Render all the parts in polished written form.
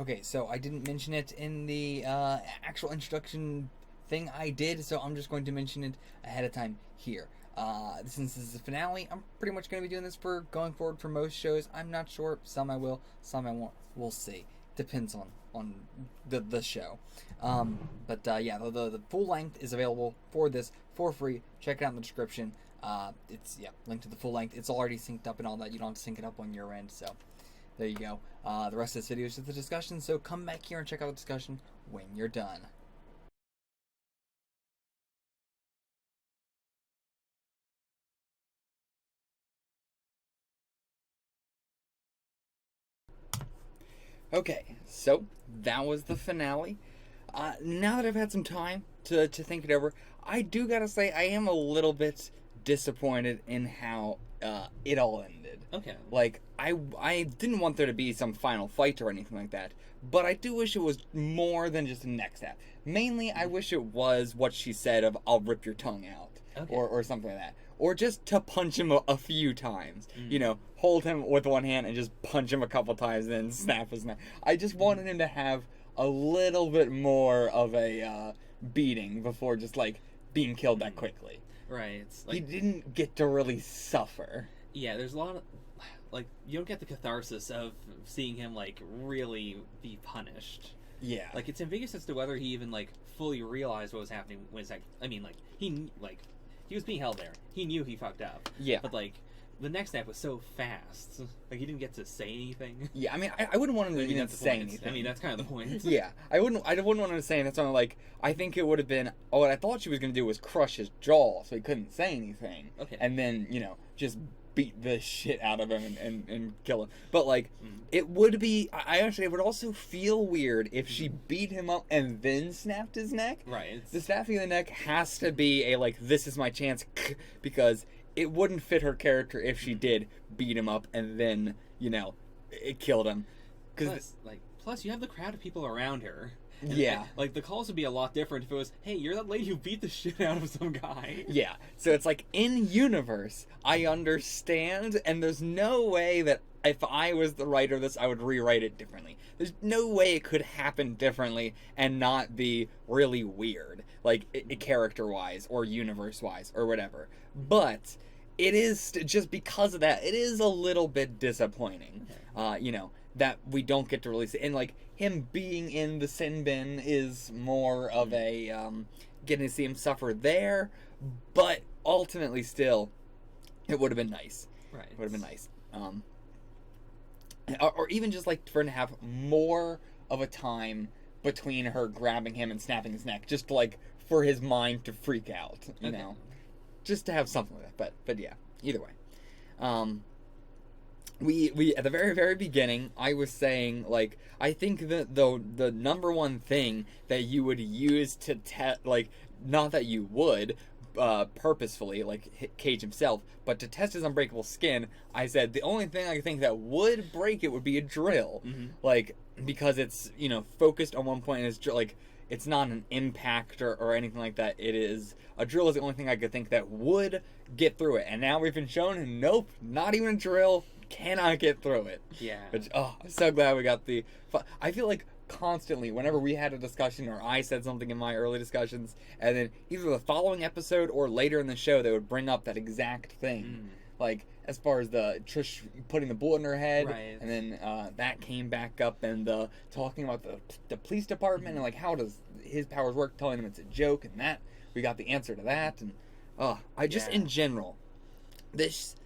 Okay, so I didn't mention it in the actual introduction thing I did, so I'm just going to mention it ahead of time here. Since this is the finale, I'm pretty much going to be doing this for going forward for most shows. I'm not sure. Some I will, some I won't. We'll see. Depends on the show. But yeah, the full length is available for this for free. Check it out in the description. It's linked to the full length. It's already synced up and all that. You don't have to sync it up on your end, so there you go. The rest of this video is just the discussion, so come back here and check out the discussion when you're done. Okay, so that was the finale. Now that I've had some time to think it over, I do gotta say I am a little bit disappointed in how it all ended. Okay. Like, I didn't want there to be some final fight or anything like that, but I do wish it was more than just a neck snap. Mainly, I wish it was what she said of, "I'll rip your tongue out," Okay. or something like that. Or just to punch him a few times. Mm. You know, hold him with one hand and just punch him a couple times, and then snap his neck. I just wanted him to have a little bit more of a beating before just, like, being killed that quickly. Right. It's He like, didn't get to really suffer. yeah, there's a lot of, like, you don't get the catharsis of seeing him, like, really be punished. Yeah. Like, it's ambiguous as to whether he even, like, fully realized what was happening when it's like, I mean, like, he was being held there. He knew he fucked up. Yeah. But, like, the next snap was so fast. Like, he didn't get to say anything. Yeah, I mean, I wouldn't want him to I mean, even that's the say point. anything. I mean, that's kind of the point. Yeah, I wouldn't want him to say anything. That's why I'm like, I think it would have been, oh, what I thought she was going to do was crush his jaw so he couldn't say anything. Okay. And then, you know, just beat the shit out of him and kill him. But, like, Mm. it would be, I actually, it would also feel weird if she beat him up and then snapped his neck. Right. The snapping of the neck has to be a, like, this is my chance, because it wouldn't fit her character if she did beat him up and then, you know, it killed him. Plus, you have the crowd of people around her. And, Yeah. Like, the calls would be a lot different if it was, hey, you're that lady who beat the shit out of some guy. Yeah, so it's like, in universe, I understand, and there's no way that if I was the writer of this, I would rewrite it differently. There's no way it could happen differently and not be really weird, like, character-wise, or universe-wise, or whatever. But it is, just because of that, it is a little bit disappointing, you know, that we don't get to release it. And, like, him being in the sin bin is more of a, getting to see him suffer there, but ultimately still, it would have been nice. Right. It would have been nice. Or even just, like, for him to have more of a time between her grabbing him and snapping his neck, just, like, for his mind to freak out, you Okay. know? Just to have something like that, but yeah, either way. We at the very, very beginning, I was saying, like, I think that the number one thing that you would use to like, not that you would purposefully, like Cage himself, but to test his unbreakable skin, I said the only thing I think that would break it would be a drill, like, because it's, you know, focused on one point and it's like, it's not an impact or anything like that. It is a drill is the only thing I could think that would get through it. And now we've been shown, nope, not even a drill cannot get through it. Yeah. Which, oh, I'm so glad we got the. I feel like constantly, whenever we had a discussion or I said something in my early discussions, and then either the following episode or later in the show, they would bring up that exact thing. Like, as far as the Trish putting the bullet in her head, Right. and then that came back up, and the talking about the police department and, like, how does his powers work, telling him it's a joke, and that we got the answer to that, and I just, Yeah. in general, this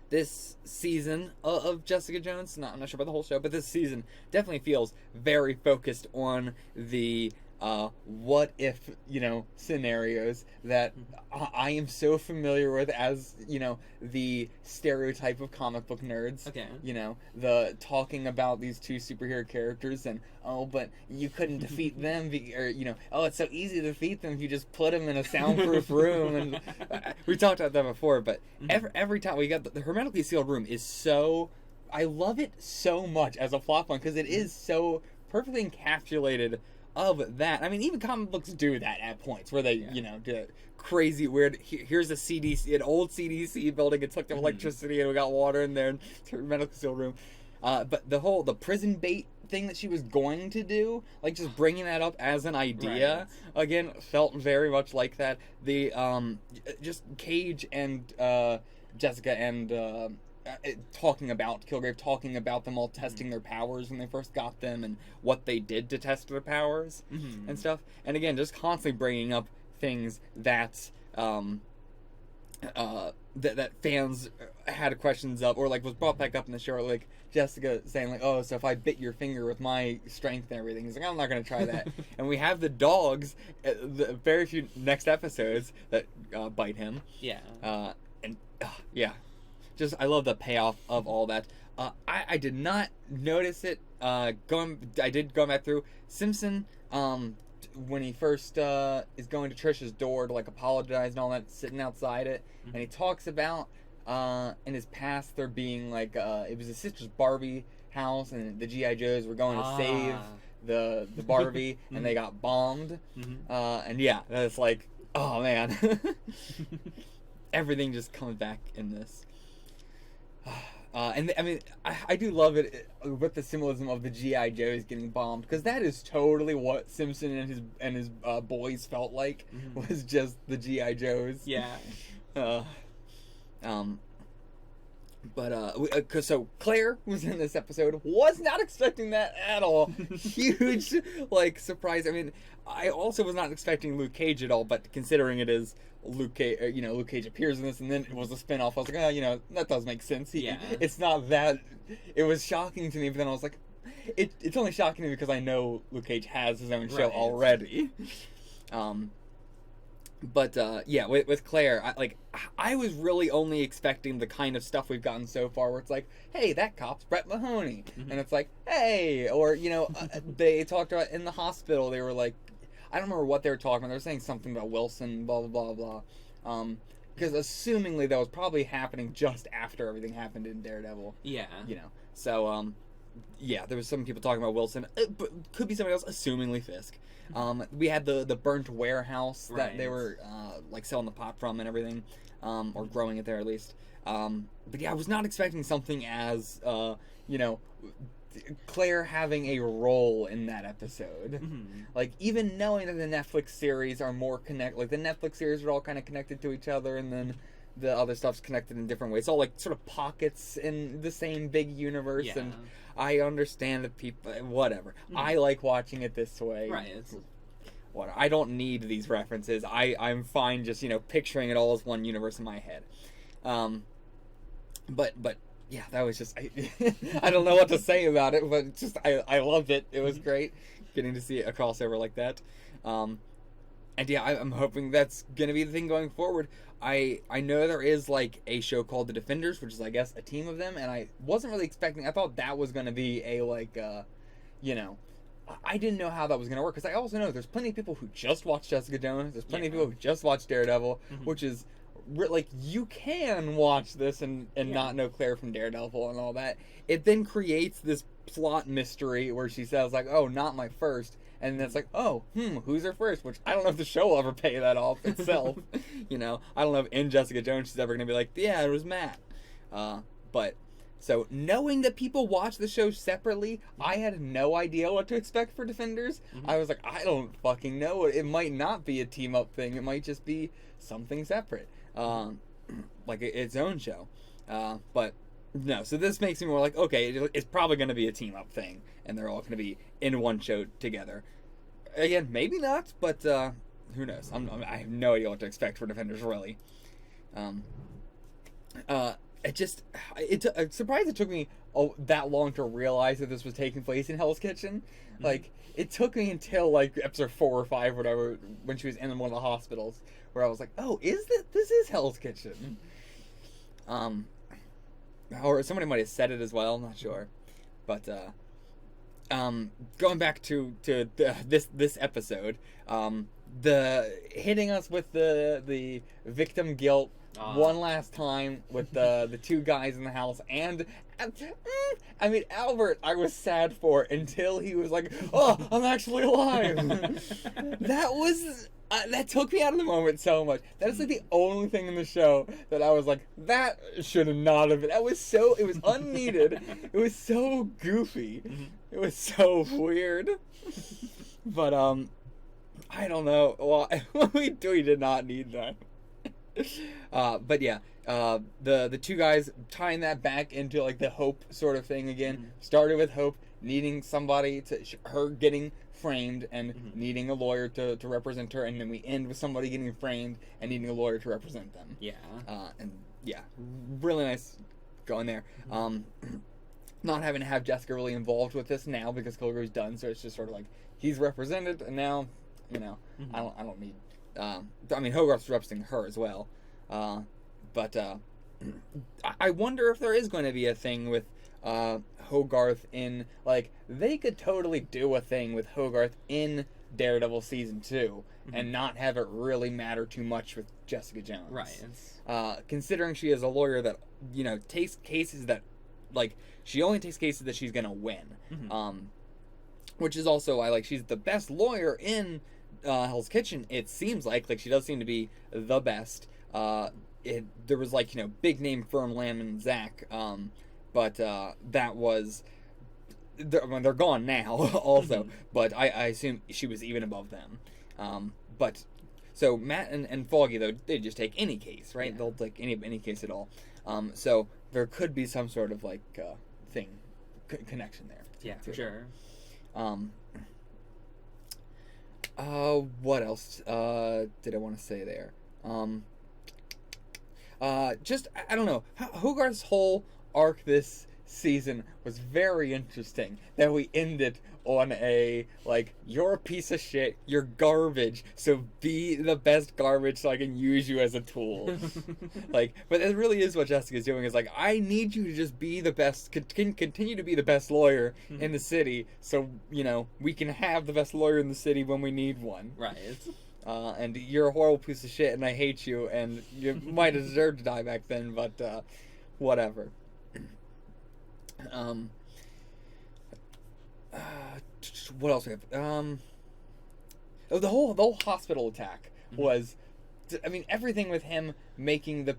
season of Jessica Jones, I'm not sure about the whole show, but this season definitely feels very focused on the what if, you know, scenarios that I am so familiar with as, you know, the stereotype of comic book nerds. Okay. You know, the talking about these two superhero characters and, oh, but you couldn't defeat them, or, you know, oh, it's so easy to defeat them if you just put them in a soundproof room. And we talked about that before, but every time we got the hermetically sealed room is so, I love it so much as a plot point because it is so perfectly encapsulated of that. I mean, even comic books do that at points where they, you know, do crazy weird. Here's a CDC, an old CDC building. It's hooked up electricity, and we got water in there, and medical sealed room. But the prison bait thing that she was going to do, like just bringing that up as an idea, again, felt very much like that. The just Cage and Jessica and talking about Kilgrave, talking about them all testing their powers when they first got them and what they did to test their powers and stuff. And again, just constantly bringing up things that that fans had questions of, or like was brought back up in the show, like Jessica saying like, oh, so if I bit your finger with my strength and everything, he's like, I'm not gonna try that. And we have the dogs, the very few next episodes that bite him. Yeah. Yeah, just I love the payoff of all that. I did not notice it. I did go back through Simpson. When he first is going to Trisha's door to like apologize and all that, sitting outside it, and he talks about in his past there being like it was his sister's Barbie house, and the GI Joes were going to save the Barbie, and they got bombed. And yeah, that's like, oh man, everything just comes back in this. And I mean, I do love it with the symbolism of the GI Joes getting bombed, because that is totally what Simpson and his boys felt like, was just the GI Joes. Yeah. So Claire was in this episode. Was not expecting that at all. Huge like surprise. I mean, I also was not expecting Luke Cage at all, but considering it is Luke Cage, Luke Cage appears in this, and then it was a spin-off. I was like, oh, that does make sense. It's not that. It was shocking to me, but then I was like, it's only shocking to me because I know Luke Cage has his own show already. With Claire, I was really only expecting the kind of stuff we've gotten so far, where it's like, hey, that cop's Brett Mahoney, and it's like, hey, or they talked about in the hospital, they were like, I don't remember what they were talking about. They were saying something about Wilson, blah blah blah blah. Because assumingly that was probably happening just after everything happened in Daredevil. Yeah. So there was some people talking about Wilson. But could be somebody else, assumingly Fisk. We had the burnt warehouse that they were selling the pot from and everything, or growing it there at least. But yeah, I was not expecting something as Claire having a role in that episode. Like, even knowing that the Netflix series are more the Netflix series are all kind of connected to each other, and then the other stuff's connected in different ways. It's all like sort of pockets in the same big universe, and I understand that people, whatever. I like watching it this way. Right. I don't need these references. I'm fine just, picturing it all as one universe in my head. But yeah, that was just, I don't know what to say about it, but just, I loved it. It was great getting to see a crossover like that. And yeah, I'm hoping that's going to be the thing going forward. I know there is like a show called The Defenders, which is, I guess, a team of them, and I wasn't really expecting, I thought that was going to be a I didn't know how that was going to work, because I also know there's plenty of people who just watch Jessica Jones, there's plenty of people who just watch Daredevil, which is, you can watch this and not know Claire from Daredevil and all that. It then creates this plot mystery where she says, like, oh, not my first, and then it's like, oh, who's her first? Which I don't know if the show will ever pay that off itself. I don't know if in Jessica Jones she's ever going to be like, yeah, it was Matt. But, so, knowing that people watch the show separately, I had no idea what to expect for Defenders. I was like, I don't fucking know. It might not be a team-up thing. It might just be something separate. Like its own show. But, no. So this makes me more like, okay, it's probably going to be a team-up thing. And they're all going to be in one show together. Again, maybe not, but who knows? I have no idea what to expect for Defenders, really. I'm surprised it took me that long to realize that this was taking place in Hell's Kitchen. Like, it took me until, like, episode 4 or 5 or whatever, when she was in one of the hospitals, where I was like, oh, this is Hell's Kitchen? Or somebody might have said it as well, I'm not sure. But, going back to this episode, the hitting us with the victim guilt one last time with the two guys in the house, and I mean, Albert, I was sad for until he was like, "Oh, I'm actually alive." That was that took me out of the moment so much. That is like the only thing in the show that I was like, that should have not have been. It was unneeded. It was so goofy. It was so weird. But I don't know. Well, we did not need that. But yeah, the two guys tying that back into like the Hope sort of thing again. Started with Hope needing somebody her getting framed and needing a lawyer to represent her, and then we end with somebody getting framed and needing a lawyer to represent them. Yeah. And yeah, really nice going there. Not having to have Jessica really involved with this now because Kilgrave's done, so it's just sort of like he's represented, and now, you know, I don't need. I mean, Hogarth's representing her as well, but I wonder if there is going to be a thing with Hogarth in, like, they could totally do a thing with Hogarth in Daredevil season 2 and not have it really matter too much with Jessica Jones. Right. Considering she is a lawyer that, you know, takes cases that, like, she only takes cases that she's gonna win. Which is also why, like, she's the best lawyer in Hell's Kitchen. It seems like she does seem to be the best. There was, like, you know, big name firm Lamb and Zach, but that was they're gone now also. But I assume she was even above them. But so Matt and Foggy, though, they just take any case, right? They'll take any case at all. So there could be some sort of like thing connection there. Yeah, for sure. What else did I want to say there? Just, I don't know. Hogarth's whole arc this season was very interesting. That we ended on a, like, you're a piece of shit, you're garbage, so be the best garbage so I can use you as a tool. Like, but it really is what Jessica's doing, is like, I need you to just be the best, continue to be the best lawyer in the city, so, you know, we can have the best lawyer in the city when we need one. Right. And you're a horrible piece of shit, and I hate you, and you might have deserved to die back then, but whatever. What else we have? The whole hospital attack was, I mean, everything with him making the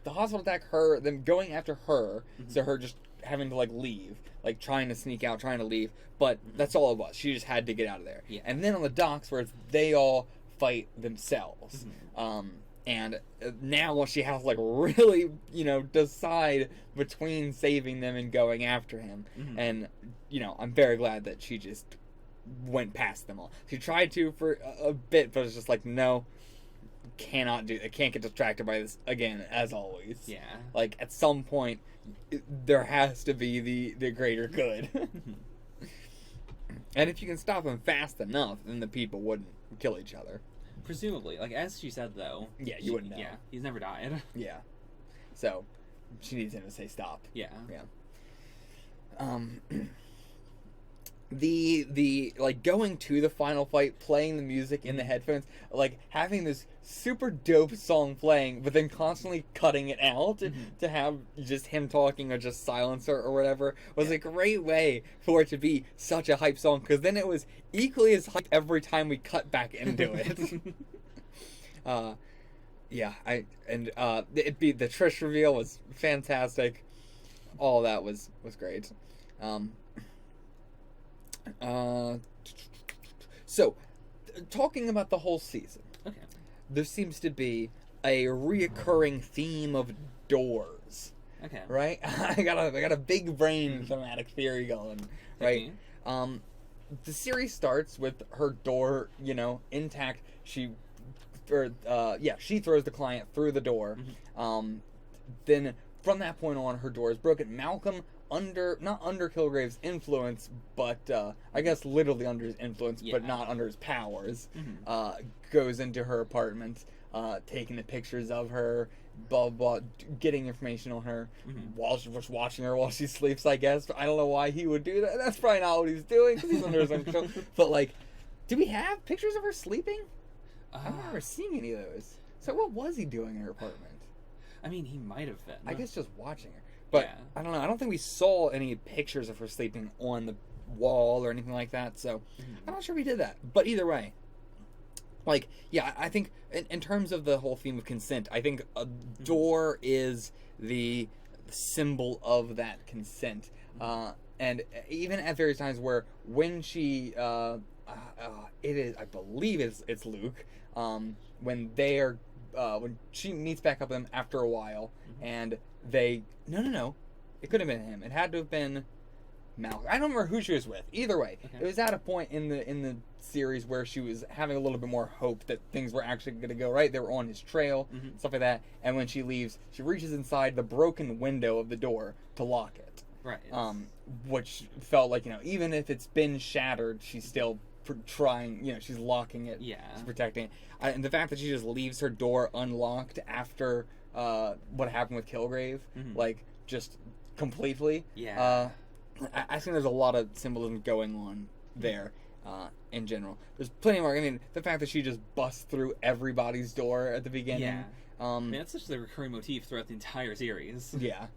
hospital attack, them going after her, so her just having to, like, leave, like, trying to sneak out, trying to leave, but that's all it was. She just had to get out of there. Yeah. And then on the docks, where they all fight themselves. And now she has to, like, really, you know, decide between saving them and going after him. And, you know, I'm very glad that she just went past them all. She tried to for a bit, but it's just like, no, cannot do. I can't get distracted by this again, as always. Yeah. Like, at some point, there has to be the greater good. And if you can stop them fast enough, then the people wouldn't kill each other. Presumably. Like, as she said, though. Yeah, you wouldn't know. Yeah, he's never died. Yeah. So, she needs him to say stop. Yeah. Yeah. The like, going to the final fight, playing the music in the headphones, like, having this super dope song playing, but then constantly cutting it out to have just him talking or just silence or whatever, was a great way for it to be such a hype song, because then it was equally as hype every time we cut back into it. Yeah, the Trish reveal was fantastic. All that was great. So, talking about the whole season, there seems to be a reoccurring theme of doors. Okay. Right? I got a big brain thematic theory going. Right? The series starts with her door, you know, intact. She throws the client through the door. Then from that point on, her door is broken. Malcolm, not under Kilgrave's influence, but I guess literally under his influence, but not under his powers, goes into her apartment, taking the pictures of her, blah, blah, getting information on her, while just watching her while she sleeps, I guess. I don't know why he would do that. That's probably not what he's doing, because he's under his own control. But, like, do we have pictures of her sleeping? I've never seen any of those. So what was he doing in her apartment? I mean, he might have been. I guess just watching her. But Yeah. I don't know. I don't think we saw any pictures of her sleeping on the wall or anything like that. So I'm not sure we did that. But either way, like, yeah, I think in terms of the whole theme of consent, I think a door is the symbol of that consent. And even at various times where when she, it is, I believe it's Luke, when they are, when she meets back up with him after a while, and they, no, it could have been him. It had to have been Malcolm. I don't remember who she was with. Either way, it was at a point in the series where she was having a little bit more hope that things were actually going to go right. They were on his trail, stuff like that. And when she leaves, she reaches inside the broken window of the door to lock it. Right. Which felt like, even if it's been shattered, she's still trying. She's locking it. Yeah. She's protecting it. And the fact that she just leaves her door unlocked after what happened with Kilgrave, like just completely. Yeah. I think there's a lot of symbolism going on there in general. There's plenty more. I mean, the fact that she just busts through everybody's door at the beginning. Yeah. I mean, that's such the recurring motif throughout the entire series. Yeah.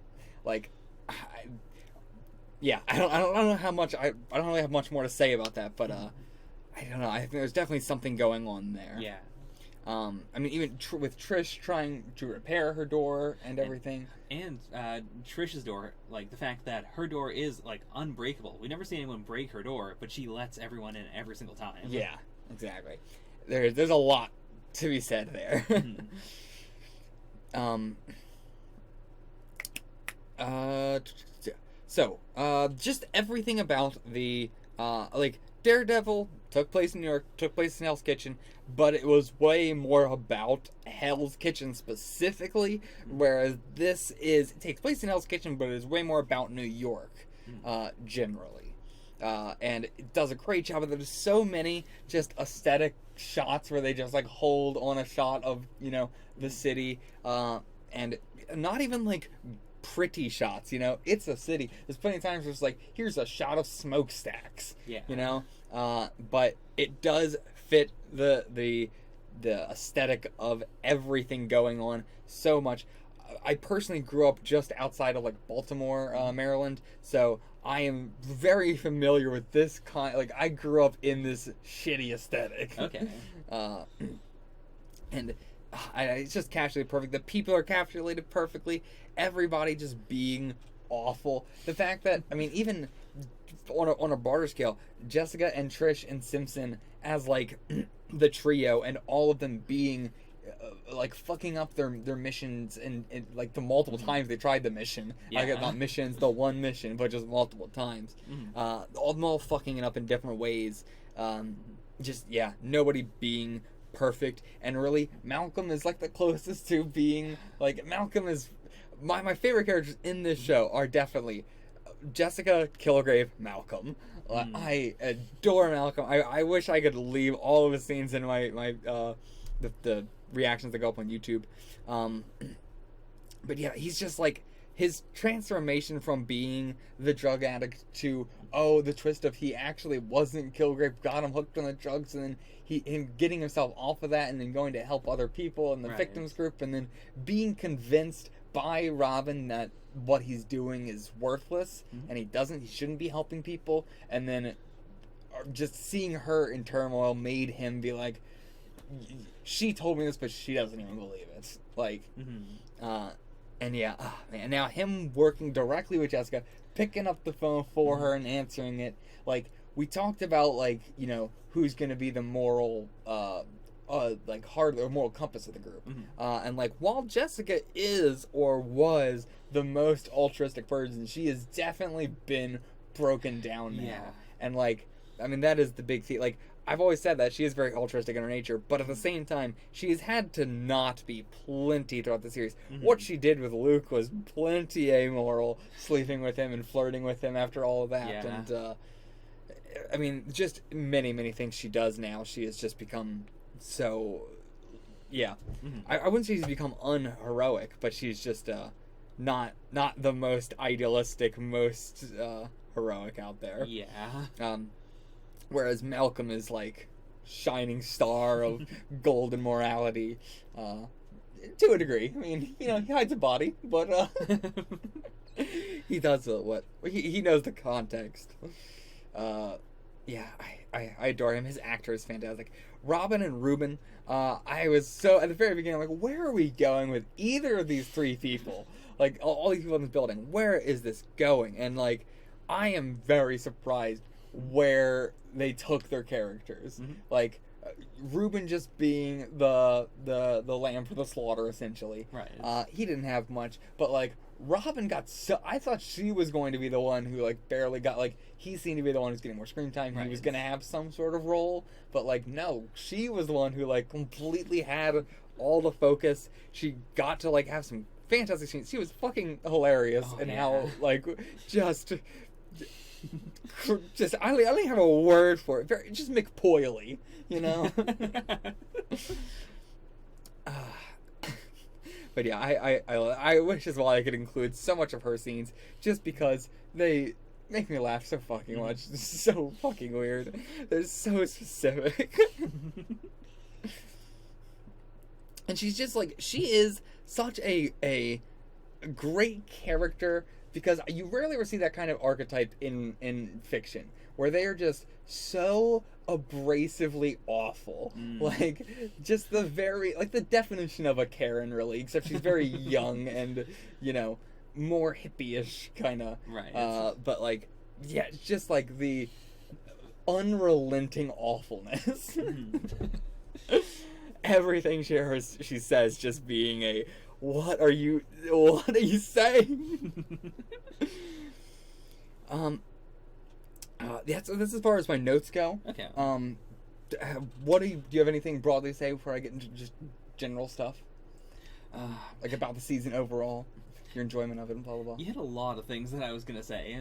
Like, I don't know how much. I don't really have much more to say about that, but I don't know. I think there's definitely something going on there. Yeah. I mean, even with Trish trying to repair her door and everything. And Trish's door, like, the fact that her door is, like, unbreakable. We never see anyone break her door, but she lets everyone in every single time. Yeah, exactly. There's a lot to be said there. So, just everything about the, like, Daredevil took place in New York, took place in Hell's Kitchen, but it was way more about Hell's Kitchen specifically, whereas it takes place in Hell's Kitchen, but it is way more about New York, generally. And it does a great job, but there's so many just aesthetic shots where they just, like, hold on a shot of, the city, and not even, like, pretty shots, it's a city. There's plenty of times where it's like, here's a shot of smokestacks, but it does fit the aesthetic of everything going on so much. I personally grew up just outside of, like, Baltimore, Maryland, so I am very familiar with this like, I grew up in this shitty aesthetic. Okay. And it's just casually perfect. The people are capitulated perfectly. Everybody just being awful. The fact that, I mean, even on a broader scale, Jessica and Trish and Simpson as, like, the trio, and all of them being like, fucking up their missions and like, the multiple times they tried the mission. Like, not missions, the one mission, but just multiple times. All fucking it up in different ways. Nobody being perfect. And really, Malcolm is, like, the closest to being, like, Malcolm is my favorite characters in this show are definitely Jessica, Kilgrave, Malcolm. I adore Malcolm. I wish I could leave all of his scenes in my the reactions that go up on YouTube. But yeah, he's just, like, his transformation from being the drug addict to, the twist of he actually wasn't Kilgrave, got him hooked on the drugs, and then him getting himself off of that, and then going to help other people in the victims group, and then being convinced by Robin that what he's doing is worthless, and he shouldn't be helping people, and then just seeing her in turmoil made him be like, she told me this, but she doesn't even believe it. Like, and yeah, man, now him working directly with Jessica, picking up the phone for her and answering it, like, we talked about, like, who's gonna be the moral, like, heart or moral compass of the group. And, like, while Jessica is or was the most altruistic person, she has definitely been broken down now. Yeah. And, like, I mean, that is the big thing. Like, I've always said that she is very altruistic in her nature, but at the same time, she has had to not be plenty throughout the series. What she did with Luke was plenty amoral, sleeping with him and flirting with him after all of that. Yeah. And, I mean, just many, many things she does now. She has just become so, yeah. I wouldn't say she's become unheroic, but she's just not the most idealistic, most heroic out there. Yeah. Whereas Malcolm is, like, shining star of golden morality, to a degree. I mean, he hides a body, but he does what he knows the context. Yeah, I adore him. His actor is fantastic. Robin and Ruben. I was so at the very beginning, like, where are we going with either of these three people? Like all these people in this building, where is this going? And like, I am very surprised where they took their characters. Mm-hmm. Like Ruben just being the lamb for the slaughter, essentially. Right. He didn't have much, but like Robin got so. I thought she was going to be the one who like barely got like. He seemed to be the one who's getting more screen time. Right. He was going to have some sort of role, but like no, she was the one who like completely had all the focus. She got to like have some fantastic scenes. She was fucking hilarious, and how like just I only have a word for it. Very, just McPoily, you know. But yeah, I wish as well I could include so much of her scenes, just because they make me laugh so fucking much. It's so fucking weird. They're so specific. And she's just like, she is such a great character, because you rarely ever see that kind of archetype in fiction, where they are just so abrasively awful. Like, just the very, like, the definition of a Karen, really, except she's very young and, you know, more hippie-ish, kind of. Right. But, like, yeah, it's just, like, the unrelenting awfulness. Everything she says just being a, what are you saying? That's as far as my notes go. Okay. What do you have anything broadly to say before I get into just general stuff? Like about the season overall, your enjoyment of it, and blah blah blah. You had a lot of things that I was gonna say.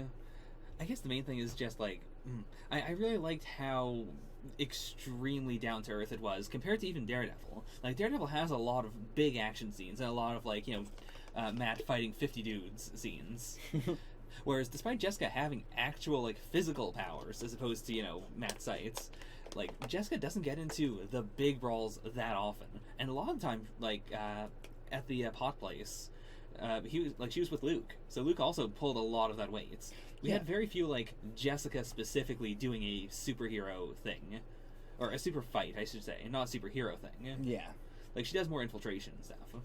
I guess the main thing is just like, I really liked how extremely down to earth it was compared to even Daredevil. Like, Daredevil has a lot of big action scenes and a lot of, like, you know, Matt fighting 50 dudes scenes. Whereas despite Jessica having actual, like, physical powers as opposed to, you know, Matt's sights, like, Jessica doesn't get into the big brawls that often. And a lot of the time, like, at the pot place, she was with Luke, so Luke also pulled a lot of that weight. We had very few, like, Jessica specifically doing a superhero thing. Or a super fight, I should say, not a superhero thing. Yeah. Like, she does more infiltration and stuff.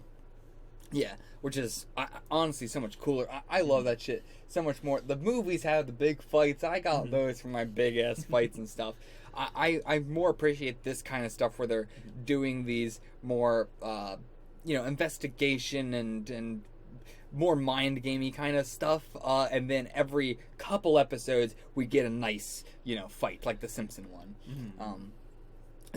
Yeah, which is honestly so much cooler. I love that shit so much more. The movies have the big fights. I got those for my big ass fights and stuff. I more appreciate this kind of stuff where they're doing these more, you know, investigation and more mind gamey kind of stuff, and then every couple episodes we get a nice, you know, fight like the Simpson one.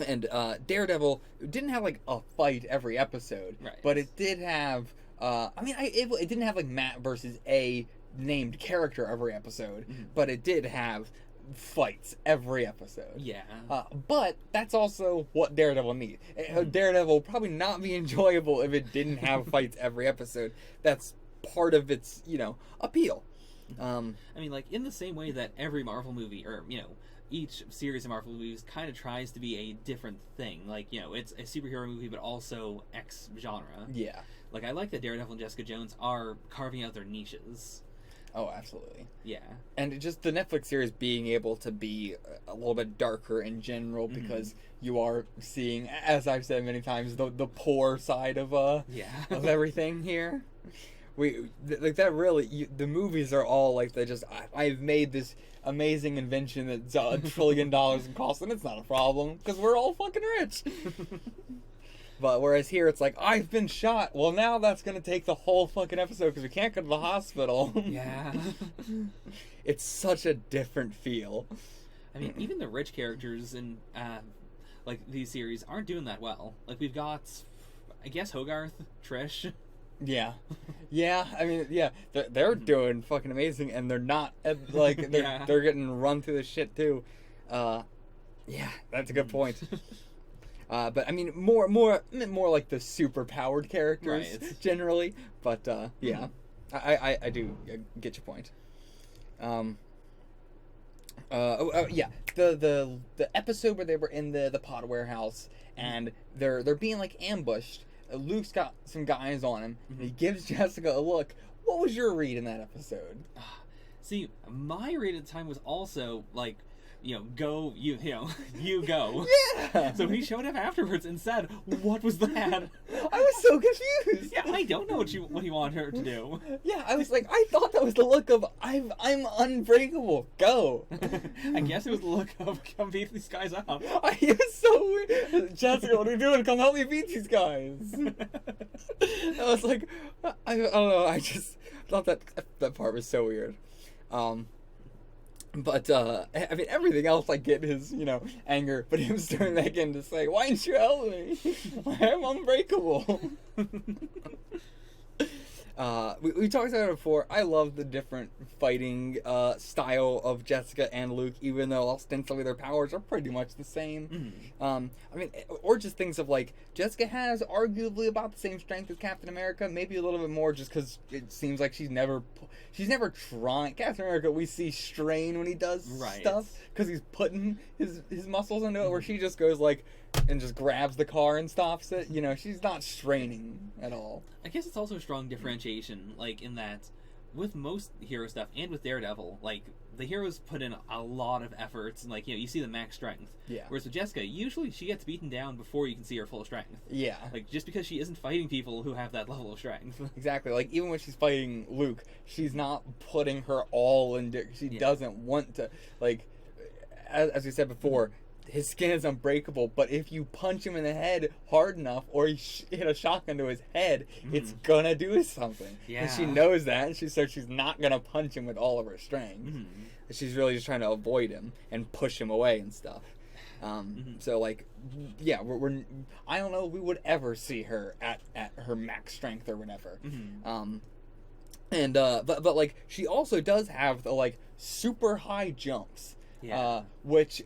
And Daredevil didn't have like a fight every episode, right, but it did have. It didn't have like Matt versus a named character every episode, but it did have fights every episode. Yeah. But that's also what Daredevil needs. Daredevil will probably not be enjoyable if it didn't have fights every episode. That's part of its, you know, appeal. I mean, like, in the same way that every Marvel movie, or, you know, each series of Marvel movies kind of tries to be a different thing. Like, you know, it's a superhero movie, but also X genre. Yeah. Like, I like that Daredevil and Jessica Jones are carving out their niches. Oh, absolutely. Yeah. And just the Netflix series being able to be a little bit darker in general, because you are seeing, as I've said many times, the poor side of of everything here. Like that really, the movies are all like they just, I've made this amazing invention that's $1 trillion in cost, and it's not a problem because we're all fucking rich. But whereas here it's like, I've been shot. Well, now that's gonna take the whole fucking episode because we can't go to the hospital. Yeah. It's such a different feel. I mean, even the rich characters in like these series aren't doing that well. Like, we've got, I guess, Hogarth, Trish. Yeah, yeah. I mean, yeah, they're doing fucking amazing, and they're not like they're getting run through the shit too. Yeah, that's a good point. But I mean, more like the super powered characters generally. But yeah, I do get your point. Yeah, the episode where they were in the pod warehouse and they're being like ambushed. Luke's got some guys on him. He gives Jessica a look. what was your read in that episode? See, my read at the time was also like, go, you go. Yeah. So when he showed up afterwards and said, "What was that?" I was so confused. Yeah, I don't know what he wanted her to do. Yeah, I was like, I thought that was the look of I'm unbreakable. Go. I guess it was the look of come beat these guys up. It was so weird. Jessica, what are you doing? Come help me beat these guys. I was like, I don't know. I just thought that part was so weird. But, I mean, everything else, I get his, anger, but him staring back in to say, why didn't you help me? I'm unbreakable. We talked about it before. I love the different fighting style of Jessica and Luke, even though ostensibly their powers are pretty much the same. Mm-hmm. I mean, or just things of like, Jessica has arguably about the same strength as Captain America, maybe a little bit more just because it seems like she's never trying. Captain America, we see strain when he does stuff because he's putting his muscles into it, where she just goes like, and just grabs the car and stops it. She's not straining at all. I guess it's also a strong differentiation, like, in that with most hero stuff and with Daredevil, like, the heroes put in a lot of efforts, and, like, you see the max strength. Yeah. Whereas with Jessica, usually she gets beaten down before you can see her full strength. Yeah. Like, just because she isn't fighting people who have that level of strength. Exactly. Like, even when she's fighting Luke, she's not putting her all into... She doesn't want to... Like, as we said before... His skin is unbreakable, but if you punch him in the head hard enough, or you hit a shotgun to his head, it's gonna do something. Yeah. And she knows that, and she's not gonna punch him with all of her strength. She's really just trying to avoid him and push him away and stuff. So, like, yeah, I don't know if we would ever see her at her max strength or whatever. But like, she also does have the, like, super high jumps. Yeah. Which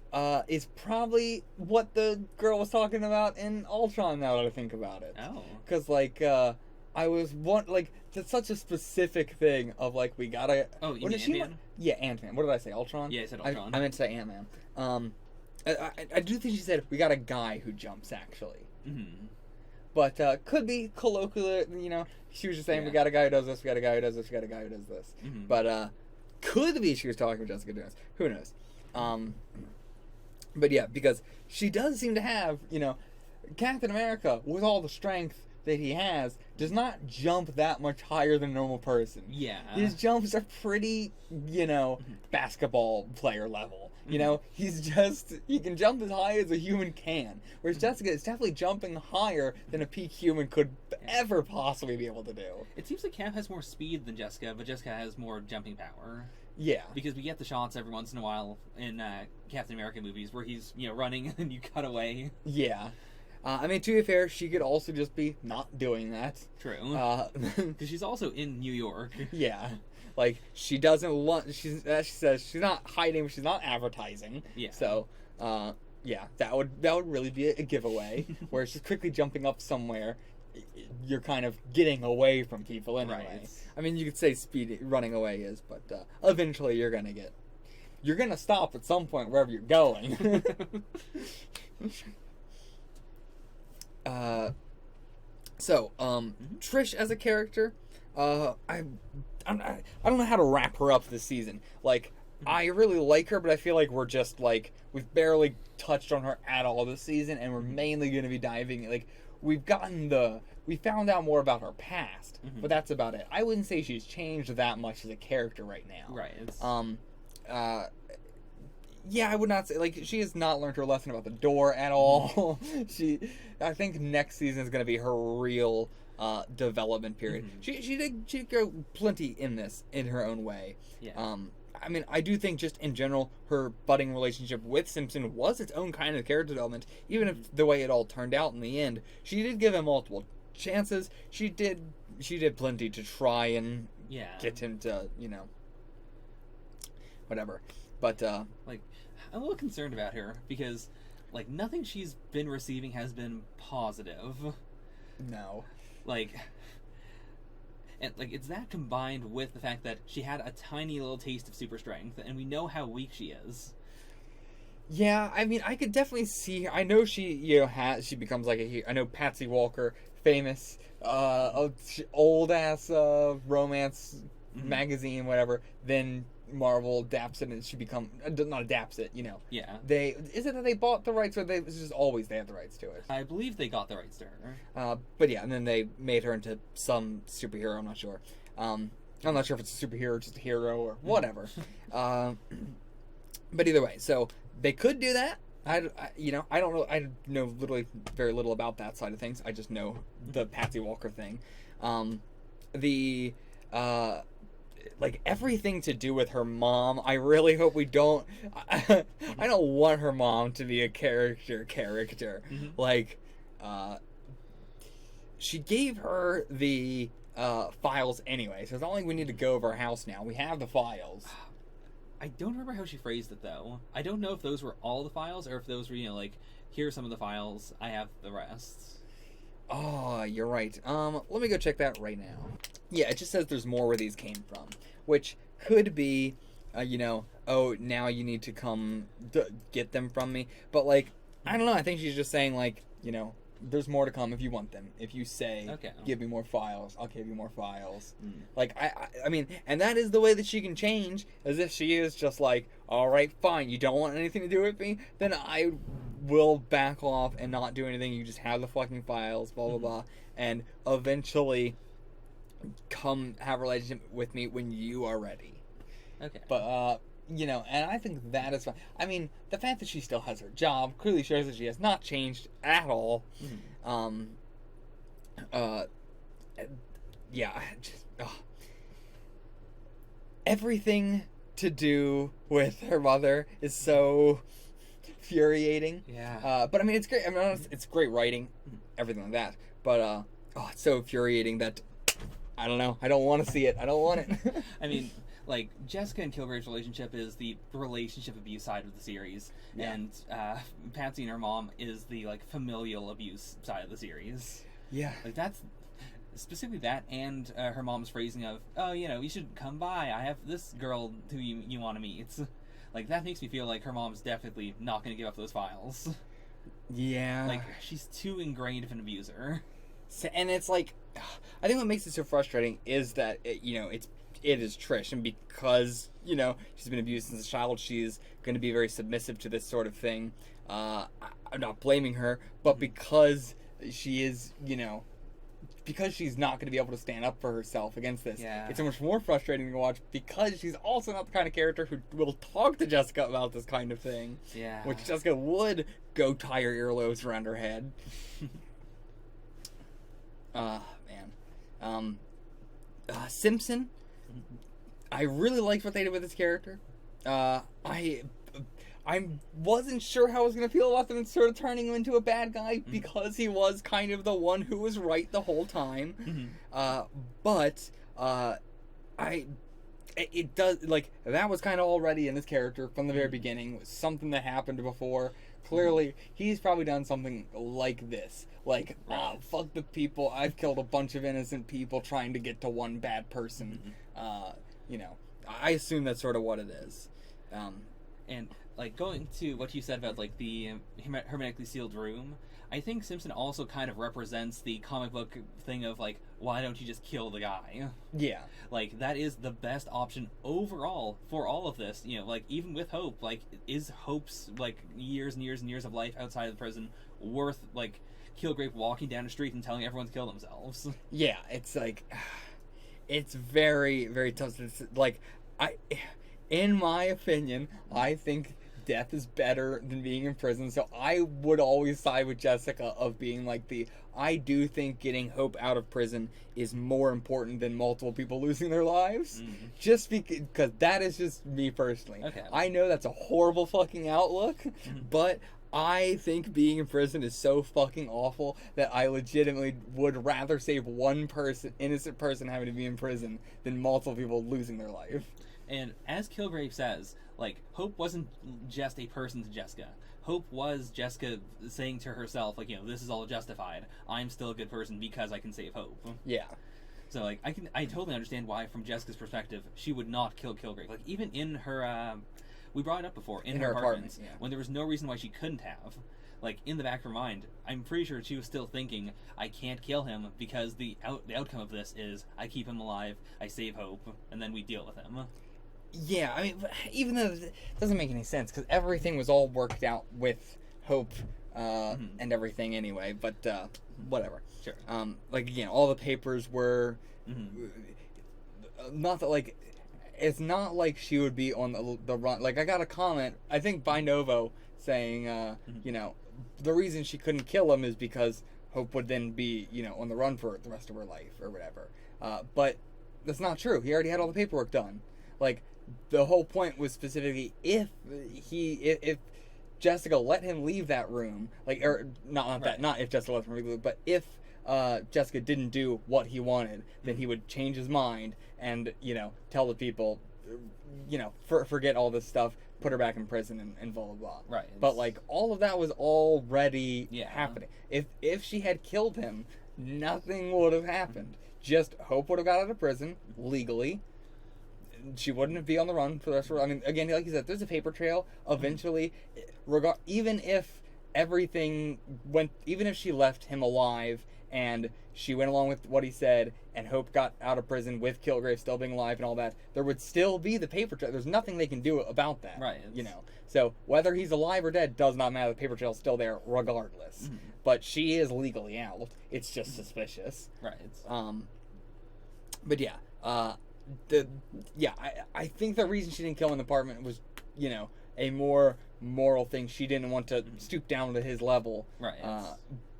is probably what the girl was talking about in Ultron, now that I think about it. Oh. Because, like, that's such a specific thing of, like, we gotta... Oh, you mean Ant-Man? Yeah, Ant-Man. What did I say, Ultron? Yeah, I said Ultron. I meant to say Ant-Man. I do think she said, we got a guy who jumps, actually. But, could be colloquial, she was just saying, we got a guy who does this, we got a guy who does this, we got a guy who does this. But, could be she was talking about Jessica Jones. Who knows? But yeah, because she does seem to have, Captain America, with all the strength that he has, does not jump that much higher than a normal person. Yeah. His jumps are pretty, basketball player level. He can jump as high as a human can. Whereas Jessica is definitely jumping higher than a peak human could ever possibly be able to do. It seems like Cap has more speed than Jessica, but Jessica has more jumping power. Yeah. Because we get the shots every once in a while in Captain America movies where he's, running and then you cut away. Yeah. I mean, to be fair, she could also just be not doing that. True. Because she's also in New York. Yeah. Like, she doesn't want... she says she's not hiding, she's not advertising. Yeah. So, yeah, that would really be a giveaway. Where she's quickly jumping up somewhere, you're kind of getting away from people anyway. Right. I mean, you could say running away is, but eventually you're gonna stop at some point wherever you're going. Trish as a character, I don't know how to wrap her up this season. Like, I really like her, but I feel like we're just like, we've barely touched on her at all this season, and we're mainly going to be diving, like, we found out more about her past, but that's about it. I wouldn't say she's changed that much as a character right now. Right. Yeah, I would not say, like, she has not learned her lesson about the door at all. I think next season is going to be her real development period. She did go plenty in her own way. Yeah. I mean, I do think just in general, her budding relationship with Simpson was its own kind of character development, even if the way it all turned out in the end. She did give him multiple chances. She did plenty to try and get him to, whatever. But, like, I'm a little concerned about her because, like, nothing she's been receiving has been positive. No. Like, and, like, it's that combined with the fact that she had a tiny little taste of super strength, and we know how weak she is. Yeah, I mean, I could definitely see her. I know she, she becomes like a hero. I know Patsy Walker, famous, old ass romance Mhm. magazine, whatever. Then Marvel adapts it, and she become not adapts it. Yeah. They is it that they bought the rights, or they it's just always they had the rights to it. I believe they got the rights to her. But yeah, and then they made her into some superhero. I'm not sure. I'm not sure if it's a superhero or just a hero or whatever. But either way, so they could do that. I don't know. I know literally very little about that side of things. I just know the Patsy Walker thing. The like everything to do with her mom. I really hope we don't. I don't want her mom to be a character. Mm-hmm. Like, she gave her the files anyway, so it's not like we need to go over her house now. We have the files. I don't remember how she phrased it though. I don't know if those were all the files or if those were, like, here are some of the files, I have the rest. Oh, you're right. Let me go check that right now. Yeah, it just says there's more where these came from, which could be, oh, now you need to come get them from me. But like, I don't know. I think she's just saying like, there's more to come if you want them. If you say, Okay. give me more files, I'll give you more files. Mm. Like, I mean, and that is the way that she can change, as if she is just like, all right, fine, you don't want anything to do with me, then I will back off and not do anything. You just have the fucking files, blah, blah, blah, and eventually come have a relationship with me when you are ready. Okay. But, and I think that is fine. I mean, the fact that she still has her job clearly shows that she has not changed at all. Mm-hmm. Yeah, everything to do with her mother is so infuriating. Yeah. But I mean, it's great. I mean, it's great writing, everything like that. But it's so infuriating that I don't know. I don't want to see it. I don't want it. I mean, like, Jessica and Kilgrave's relationship is the relationship abuse side of the series, Yeah. and Patsy and her mom is the, like, familial abuse side of the series. Yeah. Like, that's specifically that, and her mom's phrasing of, oh, you should come by. I have this girl who you want to meet. It's, like, that makes me feel like her mom's definitely not going to give up those files. Yeah. Like, she's too ingrained of an abuser. And it's like, I think what makes it so frustrating is that it is Trish, and because she's been abused since a child, she's going to be very submissive to this sort of thing. I'm not blaming her, but because she is, because she's not going to be able to stand up for herself against this, Yeah. it's so much more frustrating to watch because she's also not the kind of character who will talk to Jessica about this kind of thing. Yeah. Which Jessica would go tie her earlobes around her head. Man. Simpson. I really liked what they did with his character. I wasn't sure how I was gonna feel about them sort of turning him into a bad guy because he was kind of the one who was right the whole time. But it does, like, that was kind of already in his character from the very beginning. It was something that happened before. Clearly, he's probably done something like this. Like, fuck the people. I've killed a bunch of innocent people trying to get to one bad person. I assume that's sort of what it is. And, like, going to what you said about, like, the hermetically sealed room, I think Simpson also kind of represents the comic book thing of, like, why don't you just kill the guy? Yeah. Like, that is the best option overall for all of this. Like, even with Hope, like, is Hope's, like, years and years and years of life outside of the prison worth, like, Kilgrave walking down the street and telling everyone to kill themselves? Yeah, it's like, it's very, very tough. It's like, in my opinion, I think death is better than being in prison, so I would always side with Jessica of being like I do think getting Hope out of prison is more important than multiple people losing their lives. Just because that is just me personally. Okay. I know that's a horrible fucking outlook, but I think being in prison is so fucking awful that I legitimately would rather save one innocent person having to be in prison than multiple people losing their life. And as Kilgrave says, like, Hope wasn't just a person to Jessica. Hope was Jessica saying to herself, like, this is all justified. I'm still a good person because I can save Hope. Yeah. So, like, I totally understand why, from Jessica's perspective, she would not kill Kilgrave. Like, even in her, we brought it up before in, In her her apartment, apartment, yeah. when there was no reason why she couldn't have. Like, in the back of her mind, I'm pretty sure she was still thinking, I can't kill him because the outcome of this is I keep him alive, I save Hope, and then we deal with him. Yeah, I mean, even though it doesn't make any sense, because everything was all worked out with Hope and everything anyway, but whatever. Sure. Like, again, all the papers were... Not that, like... It's not like she would be on the run. Like, I got a comment, I think by Novo, saying, you know, the reason she couldn't kill him is because Hope would then be, you know, on the run for the rest of her life, or whatever. But that's not true. He already had all the paperwork done. Like, the whole point was specifically if Jessica let him leave that room, like, or not if Jessica let him leave, but if Jessica didn't do what he wanted, then he would change his mind and, you know, tell the people, you know, forget all this stuff, put her back in prison and blah blah blah. Right. But like all of that was already happening. If she had killed him, nothing would have happened. Just Hope would have got out of prison legally. She wouldn't be on the run for the rest of her. I mean, again, like you said, there's a paper trail. Eventually, even if everything went, even if she left him alive and she went along with what he said, and Hope got out of prison with Kilgrave still being alive and all that, there would still be the paper trail. There's nothing they can do about that. Right. You know. So whether he's alive or dead does not matter. The paper trail's still there regardless. But she is legally out. It's just suspicious. Right. But yeah. I think the reason she didn't kill him in the apartment was, you know, a more moral thing. She didn't want to stoop down to his level. Right.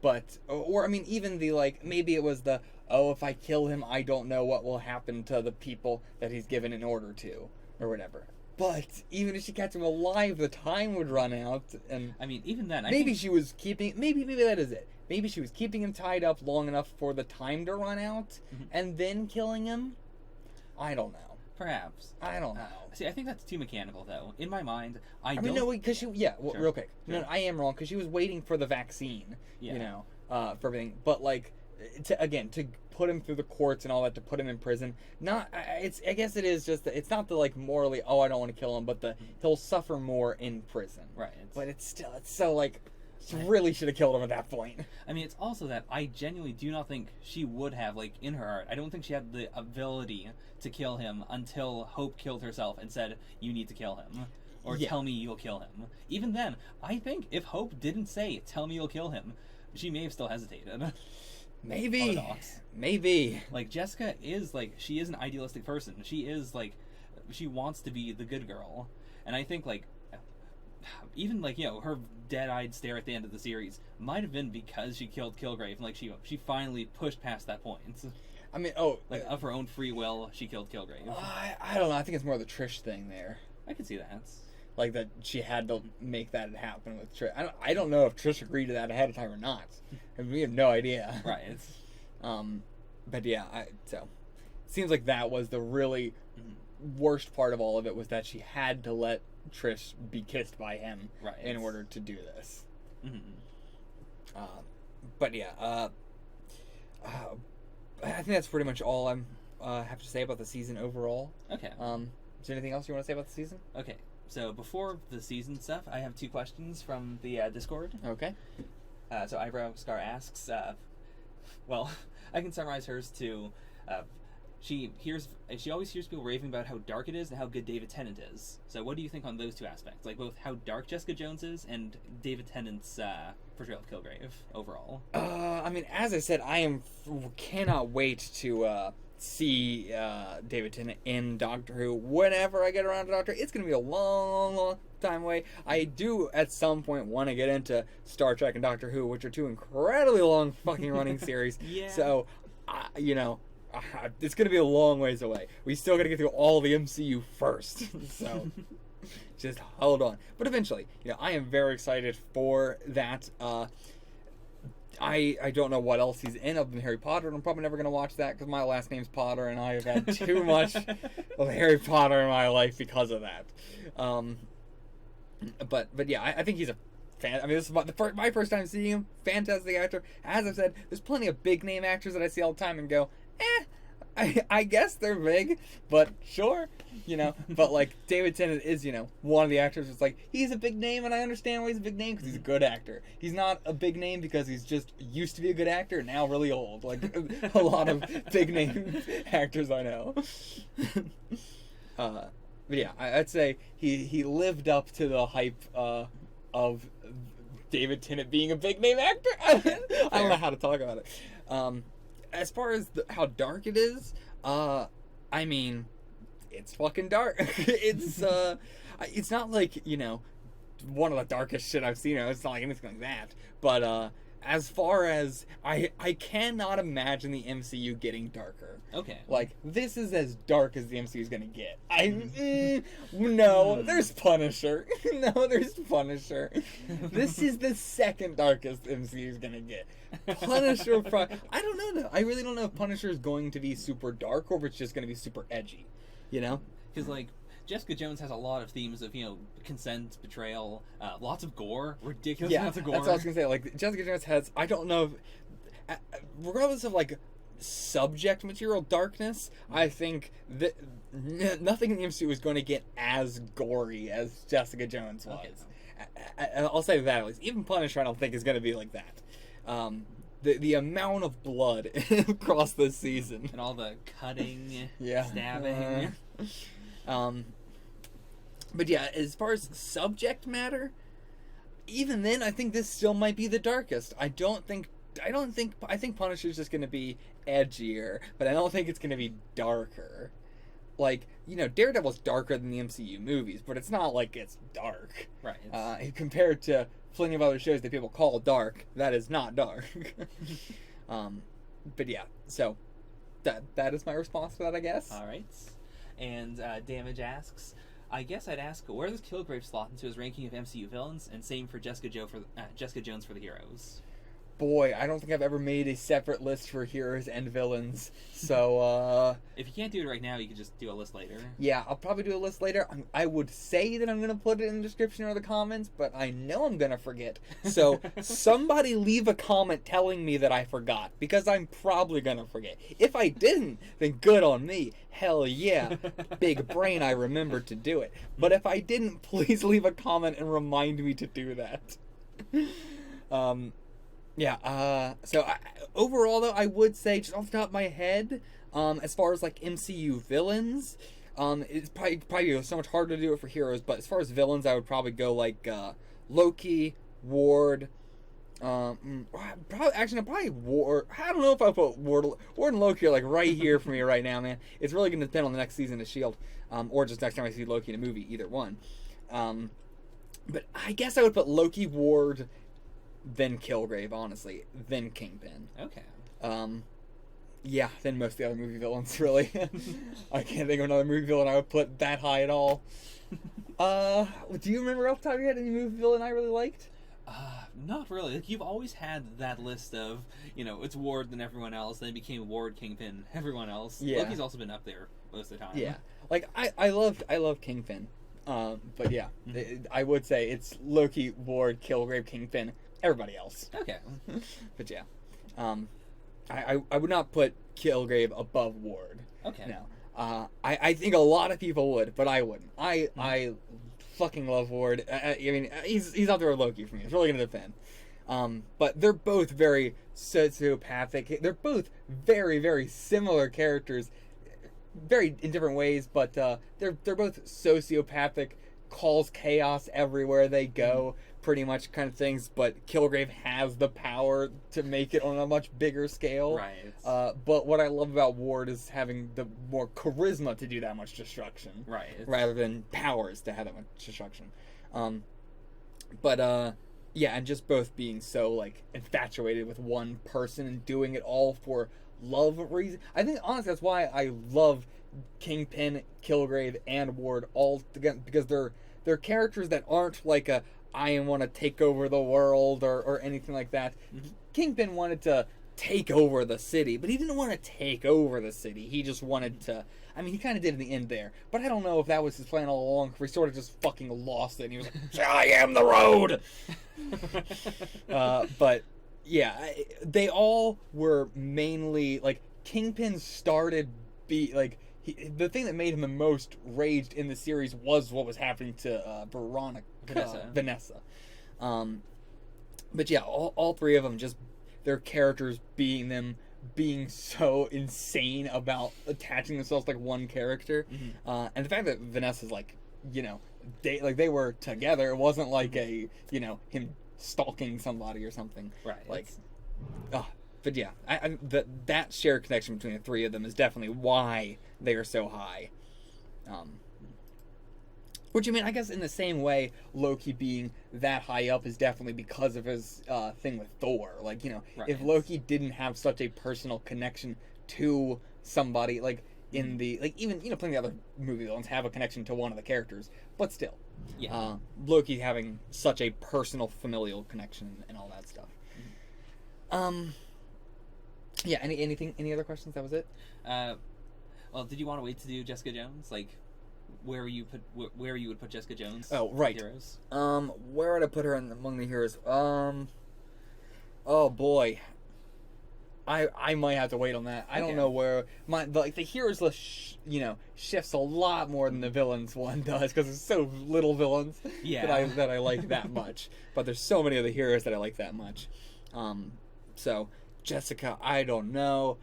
But I mean, even the, like, maybe it was the, oh, if I kill him, I don't know what will happen to the people that he's given an order to, or whatever. But even if she kept him alive, the time would run out, and I mean, even then, she was keeping. Maybe that is it. Maybe she was keeping him tied up long enough for the time to run out, and then killing him. I don't know. Perhaps. I don't know. See, I think that's too mechanical, though. In my mind, I mean, no, because she... Yeah, well, Sure. real quick. Sure. No, I am wrong, because she was waiting for the vaccine, you know, for everything. But, like, to put him through the courts and all that, to put him in prison, I guess it is just... It's not the, like, morally, oh, I don't want to kill him, but he'll suffer more in prison. Right. But it's so, like... She really should have killed him at that point. I mean, it's also that I genuinely do not think she would have, like, in her heart, I don't think she had the ability to kill him until Hope killed herself and said, you need to kill him. Or tell me you'll kill him. Even then, I think if Hope didn't say, tell me you'll kill him, she may have still hesitated. Maybe. Maybe. Like, Jessica is, like, she is an idealistic person. She is, like, she wants to be the good girl. And I think, like, even, like, you know, her dead-eyed stare at the end of the series might have been because she killed Kilgrave, and, like, she finally pushed past that point. I mean, like, of her own free will, she killed Kilgrave. I don't know. I think it's more the Trish thing there. I can see that. Like, that she had to make that happen with Trish. I don't know if Trish agreed to that ahead of time or not. I mean, we have no idea. Right. But yeah, so it seems like that was the really worst part of all of it, was that she had to let Trish be kissed by him in order to do this. But yeah, I think that's pretty much all I have to say about the season overall. Okay. Is there anything else you want to say about the season? Okay. So before the season stuff, I have 2 questions from the Discord. Okay. So Eyebrow Scar asks, well, I can summarize hers to, she always hears people raving about how dark it is and how good David Tennant is. So what do you think on those 2 aspects? Like, both how dark Jessica Jones is and David Tennant's portrayal of Kilgrave overall? I mean, as I said, I cannot wait to see David Tennant in Doctor Who whenever I get around to Doctor Who. It's going to be a long, long time away. I do, at some point, want to get into Star Trek and Doctor Who, which are 2 incredibly long fucking running series. Yeah. So, you know... it's going to be a long ways away. We still got to get through all the MCU first. So, just hold on. But eventually, you know, I am very excited for that. I don't know what else he's in other than Harry Potter, and I'm probably never going to watch that because my last name's Potter, and I have had too much of Harry Potter in my life because of that. But yeah, I think he's a fan. I mean, this is my first time seeing him. Fantastic actor. As I've said, there's plenty of big name actors that I see all the time and go, I guess they're big, but sure, you know. But like David Tennant is, you know, one of the actors. It's like he's a big name, and I understand why he's a big name because he's a good actor. He's not a big name because he's just used to be a good actor, and now really old. Like a lot of big name actors I know. But yeah, I'd say he lived up to the hype of David Tennant being a big name actor. I don't know how to talk about it. As far as how dark it is, I mean, it's fucking dark. It's not like, you know, one of the darkest shit I've seen. It's not like anything like that. But as far as I cannot imagine the MCU getting darker. Okay. Like, this is as dark as the MCU is gonna get. No, there's Punisher. No, there's Punisher. This is the second darkest MCU is gonna get. Punisher, I don't know though. I really don't know if Punisher is going to be super dark or if it's just gonna be super edgy. You know? Because, like, Jessica Jones has a lot of themes of, you know, consent, betrayal, lots of gore, ridiculous amounts of gore. That's what I was gonna say. Like, Jessica Jones has, I don't know if, regardless of, like, subject material darkness, I think that nothing in the MCU is going to get as gory as Jessica Jones was. Okay. I'll say that at least. Even Punisher, I don't think is going to be like that. The amount of blood across this season and all the cutting, stabbing. But yeah, as far as subject matter, even then, I think this still might be the darkest. I think Punisher's just going to be edgier, but I don't think it's going to be darker. Like, you know, Daredevil's darker than the MCU movies, but it's not like it's dark. Right. Compared to plenty of other shows that people call dark, that is not dark. But yeah, so that is my response to that, I guess. All right. And Damage asks, I guess I'd ask, where does Kilgrave slot into his ranking of MCU villains? And same for Jessica Jones for the heroes. Boy, I don't think I've ever made a separate list for heroes and villains. So, if you can't do it right now, you could just do a list later. Yeah, I'll probably do a list later. I would say that I'm going to put it in the description or the comments, but I know I'm going to forget. So, somebody leave a comment telling me that I forgot, because I'm probably going to forget. If I didn't, then good on me. Hell yeah. Big brain, I remembered to do it. But if I didn't, please leave a comment and remind me to do that. Yeah, so overall, though, I would say, just off the top of my head, as far as, like, MCU villains, it's probably so much harder to do it for heroes, but as far as villains, I would probably go, like, Loki, Ward, probably Ward. I don't know if I put Ward and Loki are, like, right here for me right now, man. It's really going to depend on the next season of S.H.I.E.L.D., or just next time I see Loki in a movie, either one. But I guess I would put Loki, Ward, then Kilgrave, honestly, then Kingpin. Okay. Yeah, then most of the other movie villains, really. I can't think of another movie villain I would put that high at all. Do you remember off the top of your head any movie villain I really liked? Not really. Like, you've always had that list of, you know, it's Ward, then everyone else, then it became Ward, Kingpin, everyone else. Yeah. Loki's also been up there most of the time. Yeah. Like, I love Kingpin. But yeah, I would say it's Loki, Ward, Kilgrave, Kingpin, everybody else. Okay. But yeah. I would not put Kilgrave above Ward. Okay. No. I think a lot of people would, but I wouldn't. I fucking love Ward. I mean, he's up there with Loki for me. It's really gonna depend. But they're both very sociopathic. They're both very, very similar characters, very in different ways. But they're both sociopathic, cause chaos everywhere they go. Pretty much kind of things, but Kilgrave has the power to make it on a much bigger scale. Right. But what I love about Ward is having the more charisma to do that much destruction. Right. Rather than powers to have that much destruction. Yeah, and just both being so, like, infatuated with one person and doing it all for love reasons. I think, honestly, that's why I love Kingpin, Kilgrave, and Ward all together, because they're characters that aren't like a I want to take over the world or anything like that. Mm-hmm. Kingpin wanted to take over the city, but he didn't want to take over the city. He just wanted to... I mean, he kind of did in the end there, but I don't know if that was his plan all along, because he sort of just fucking lost it, and he was like, I am the road! But, yeah, they all were mainly... Like, Kingpin started be like the thing that made him the most raged in the series was what was happening to Vanessa. But yeah, all three of them, just their characters being so insane about attaching themselves to like one character, and the fact that Vanessa's like, you know, they were together. It wasn't like a, you know, him stalking somebody or something. Right. Like, but yeah, that shared connection between the three of them is definitely why they are so high. Which, I mean, I guess in the same way, Loki being that high up is definitely because of his thing with Thor. Like, you know, if Loki didn't have such a personal connection to somebody, like, in the, like, even, you know, plenty of other movie villains have a connection to one of the characters, but still. Yeah. Loki having such a personal, familial connection and all that stuff. Yeah, any other questions? That was it? Well, did you want to wait to do Jessica Jones? Like, where you would put Jessica Jones? Oh, right. Heroes? Where would I put her among the heroes? Oh boy. I might have to wait on that. I don't know where the heroes list shifts a lot more than the villains one does, because there's so little villains that I like that much. But there's so many of the heroes that I like that much. So Jessica, I don't know.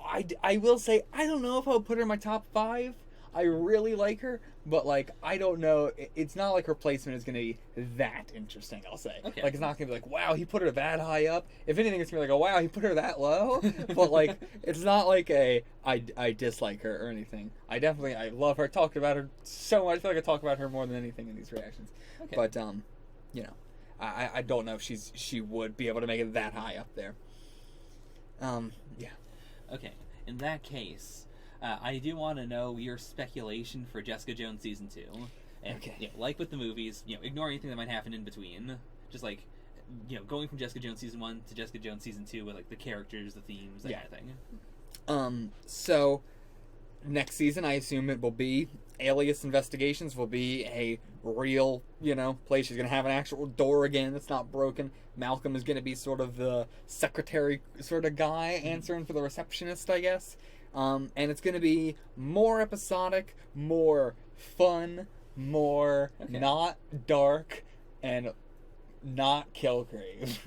I will say I don't know if I would put her in my top 5. I really like her, but like I don't know. It's not like her placement is going to be that interesting. I'll say, like it's not going to be like, wow, he put her that high up. If anything, it's going to be like, oh wow, he put her that low. But like, it's not like I dislike her or anything. I love her. Talked about her so much. I feel like I talk about her more than anything in these reactions. Okay. But you know, I don't know if she would be able to make it that high up there. Yeah. Okay. In that case, I do want to know your speculation for Jessica Jones season 2. And, you know, like with the movies, you know, ignore anything that might happen in between. Just like, you know, going from Jessica Jones season 1 to Jessica Jones season 2 with like the characters, the themes, that kind of thing. So next season, I assume it will be Alias Investigations will be a real, you know, place. She's going to have an actual door again that's not broken. Malcolm is going to be sort of the secretary sort of guy answering for the receptionist, I guess. And it's going to be more episodic, more fun, more not dark, and not Kilgrave.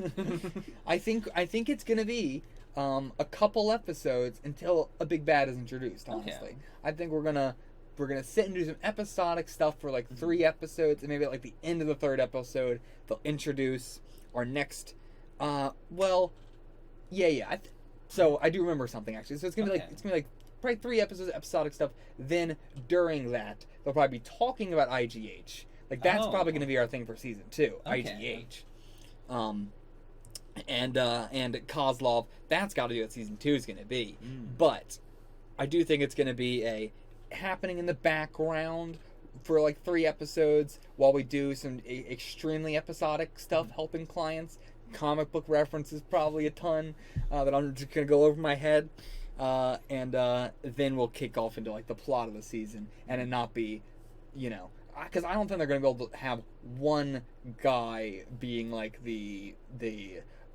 I think it's going to be a couple episodes until a big bad is introduced, honestly. I think we're gonna sit and do some episodic stuff for like 3 episodes, and maybe at like the end of the 3rd episode they'll introduce our next so I do remember something actually. So it's gonna be like probably 3 episodes of episodic stuff. Then during that they'll probably be talking about IGH. Like that's probably gonna be our thing for season 2. IGH. And Kozlov, that's got to be what season 2 is going to be. But I do think it's going to be happening in the background for like 3 episodes while we do some extremely episodic stuff, helping clients. Comic book references probably a ton that I'm just going to go over my head. And then we'll kick off into like the plot of the season, and it not be, you know, because I don't think they're going to be able to have one guy being like the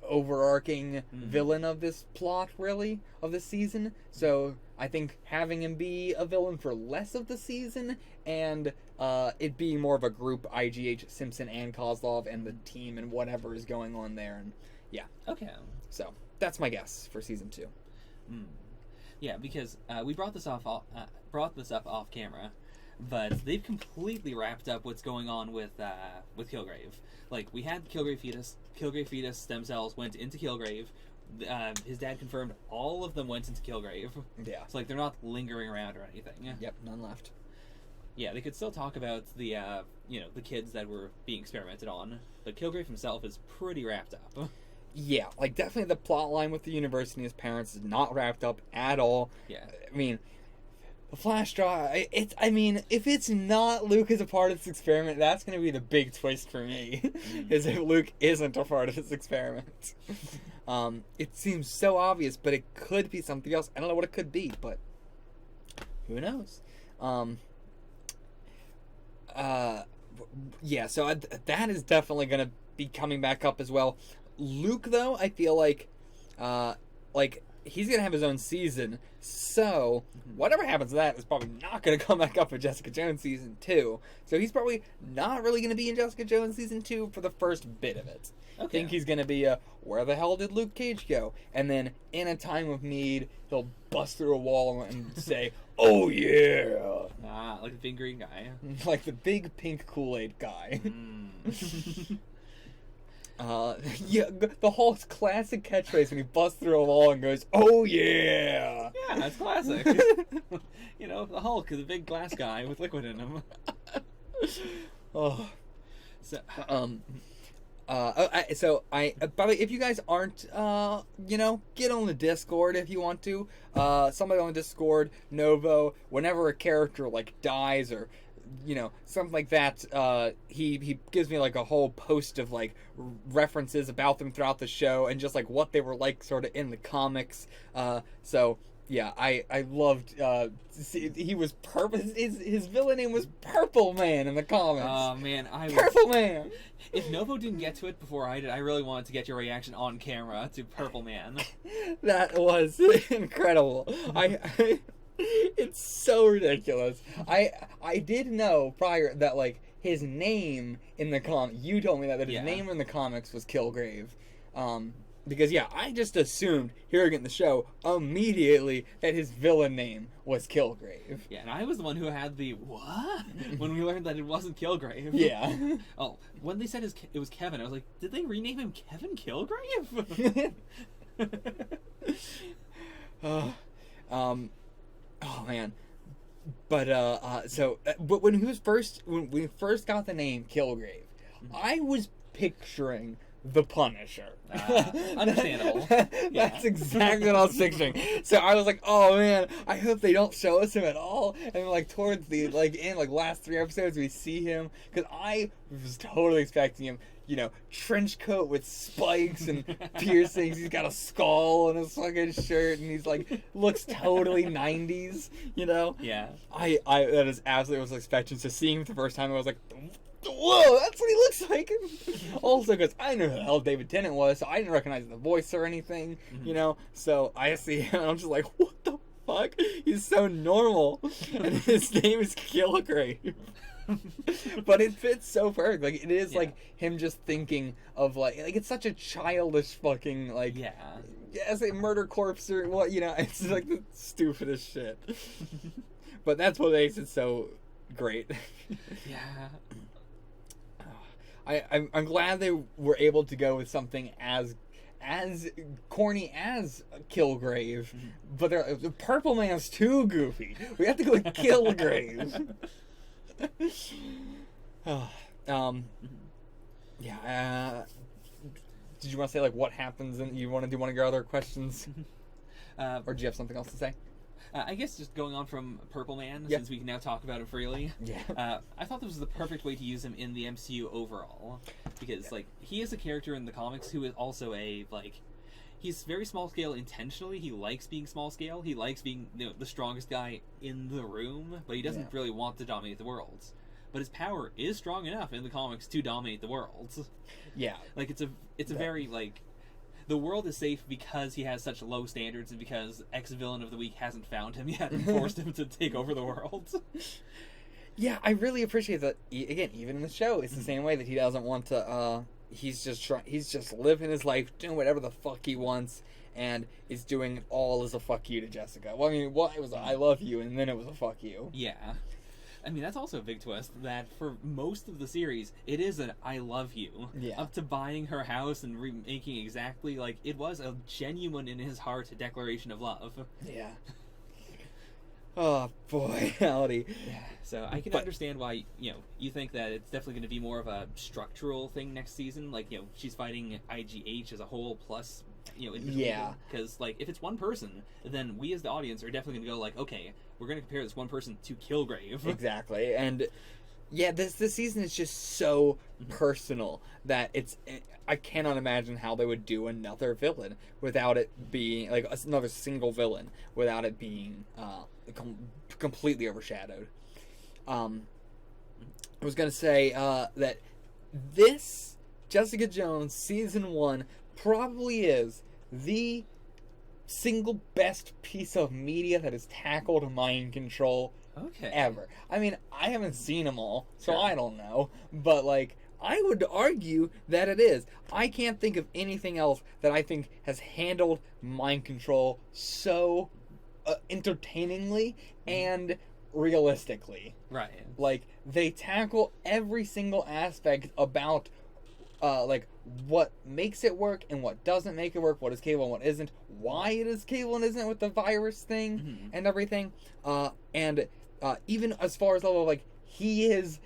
overarching villain of this plot, really, of this season. So I think having him be a villain for less of the season, and it being more of a group, IGH, Simpson, and Kozlov, and the team, and whatever is going on there, and yeah. Okay. So that's my guess for season 2. Yeah, because we brought this up off camera, but they've completely wrapped up what's going on with Kilgrave. Like, we had Kilgrave fetus stem cells went into Kilgrave. His dad confirmed all of them went into Kilgrave. Yeah. So, like, they're not lingering around or anything. Yep, none left. Yeah, they could still talk about the, the kids that were being experimented on, but Kilgrave himself is pretty wrapped up. Yeah, like, definitely the plot line with the university and his parents is not wrapped up at all. Yeah. I mean, the flash drive, if it's not Luke as a part of this experiment, that's going to be the big twist for me, is if Luke isn't a part of this experiment. It seems so obvious, but it could be something else. I don't know what it could be, but who knows? Yeah, so that is definitely going to be coming back up as well. Luke, though, I feel like he's gonna have his own season. So whatever happens to that is probably not gonna come back up with Jessica Jones season 2. So he's probably not really gonna be in Jessica Jones season 2 for the first bit of it. I think he's gonna be where the hell did Luke Cage go? And then in a time of need, he'll bust through a wall and say, "Oh yeah!" Like the big green guy. Like the big pink Kool-Aid guy. Yeah, the Hulk's classic catchphrase when he busts through a wall and goes, "Oh yeah!" Yeah, that's classic. You know, the Hulk is a big glass guy with liquid in him. Oh, So, by the way, if you guys aren't, get on the Discord if you want to. Somebody on the Discord, Novo, whenever a character, like, dies or, something like that, he gives me, like, a whole post of, like, references about them throughout the show and just, like, what they were like sort of in the comics. Yeah, I loved, he was purple, his villain name was Purple Man in the comics. Oh, man, Purple Man! If Novo didn't get to it before I did, I really wanted to get your reaction on camera to Purple Man. That was incredible. It's so ridiculous. I did know prior that, like, his name in the you told me that his name in the comics was Kilgrave. Because, I just assumed, hearing it in the show, immediately that his villain name was Kilgrave. Yeah, and I was the one who had the, what? When we learned that it wasn't Kilgrave. Yeah. Oh, when they said it was Kevin, I was like, did they rename him Kevin Kilgrave? Oh, man. But, but when we first got the name Kilgrave, I was picturing the Punisher. Understandable. That's exactly what I was picturing. So I was like, oh man, I hope they don't show us him at all. And like towards the last 3 episodes we see him, because I was totally expecting him, trench coat with spikes and piercings. He's got a skull on his fucking shirt, and he's like looks totally 90s. Yeah. I that is absolutely what I was expecting. So seeing him the first time, I was like, whoa, that's what he looks like. Also, because I knew who the hell David Tennant was, so I didn't recognize the voice or anything, So I see him, and I'm just like, what the fuck? He's so normal, and his name is Kilgrave. But it fits so perfect. Like, it is like him just thinking of like it's such a childish fucking like as a murder corpse or what it's like the stupidest shit. But that's what makes it so great. Yeah. I'm glad they were able to go with something as corny as Kilgrave, but the Purple Man's too goofy. We have to go with Kilgrave. Did you want to say like what happens and you want to do one of your other questions, or do you have something else to say? I guess just going on from Purple Man, since we can now talk about him freely. Yeah. I thought this was the perfect way to use him in the MCU overall, because like he is a character in the comics who is also he's very small scale intentionally. He likes being small scale. He likes being the strongest guy in the room, but he doesn't really want to dominate the world. But his power is strong enough in the comics to dominate the world. Yeah. Like it's a very like. The world is safe because he has such low standards and because ex-villain of the week hasn't found him yet and forced him to take over the world. Yeah, I really appreciate that. Again, even in the show, it's the same way that he doesn't want to, he's just living his life, doing whatever the fuck he wants, and is doing it all as a fuck you to Jessica. Well, I mean, it was a I love you, and then it was a fuck you. Yeah. I mean, that's also a big twist, that for most of the series, it is an I love you. Yeah. Up to buying her house and remaking exactly, like, it was a genuine, in his heart, declaration of love. Yeah. Oh, boy, howdy. Yeah. So I can understand why, you think that it's definitely going to be more of a structural thing next season. Like, she's fighting IGH as a whole, plus, yeah. Because, like, if it's one person, then we as the audience are definitely going to go, like, okay, we're going to compare this one person to Kilgrave. Exactly. And, yeah, this season is just so personal that I cannot imagine how they would do another villain without it being, like, another single villain without it being completely overshadowed. I was going to say that this Jessica Jones Season 1 probably is the single best piece of media that has tackled mind control Okay. ever. I mean, I haven't seen them all, so Sure. I don't know. But, like, I would argue that it is. I can't think of anything else that I think has handled mind control so entertainingly and realistically. Right. Like, they tackle every single aspect about like what makes it work and what doesn't make it work, what is capable and what isn't, why it is capable and isn't with the virus thing Mhm. and everything. And even as far as level of, like, he has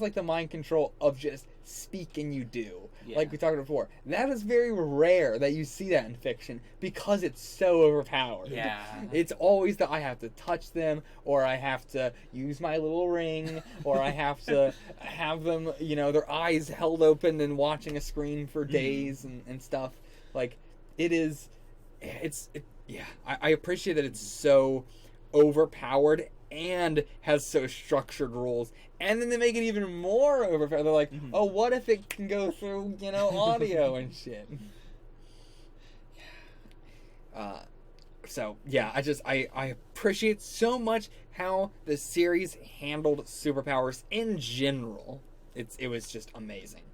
like the mind control of just speak and you do. Yeah. Like we talked about before. That is very rare that you see that in fiction because it's so overpowered. Yeah. It's always that I have to touch them, or I have to use my little ring, or I have to have them, their eyes held open and watching a screen for days and stuff. Like, I appreciate that it's so overpowered and has so structured rules. And then they make it even more overpowered. They're like, oh, what if it can go through, audio and shit? So, yeah, I appreciate so much how the series handled superpowers in general. It was just amazing.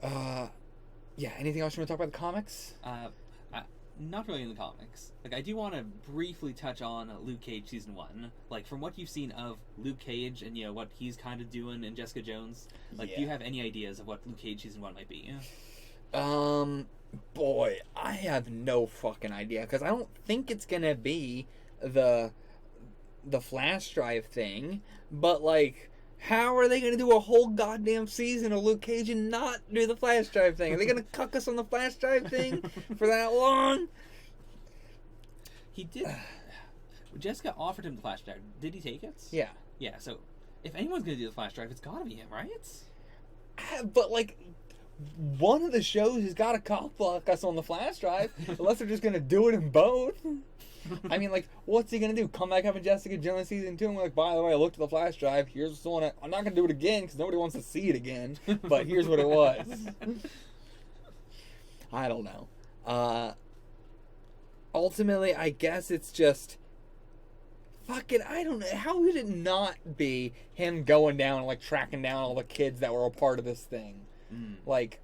Yeah, anything else you want to talk about the comics? Not really in the comics. Like, I do want to briefly touch on Luke Cage Season 1. Like, from what you've seen of Luke Cage and, what he's kind of doing in Jessica Jones, like, do you have any ideas of what Luke Cage Season 1 might be? Boy, I have no fucking idea, because I don't think it's gonna be the flash drive thing, but, like, how are they going to do a whole goddamn season of Luke Cage and not do the flash drive thing? Are they going to cuck us on the flash drive thing for that long? He did. Jessica offered him the flash drive. Did he take it? Yeah. Yeah, so if anyone's going to do the flash drive, it's got to be him, right? But, like, one of the shows has got to cock-block us on the flash drive, unless they're just going to do it in both. I mean, like, what's he gonna do? Come back up in Jessica Jones Season 2 and be like, by the way, I looked at the flash drive, here's the one. I'm not gonna do it again because nobody wants to see it again, but here's what it was. I don't know. Ultimately, I guess it's just, fucking, I don't know. How would it not be him going down and, like, tracking down all the kids that were a part of this thing? Like,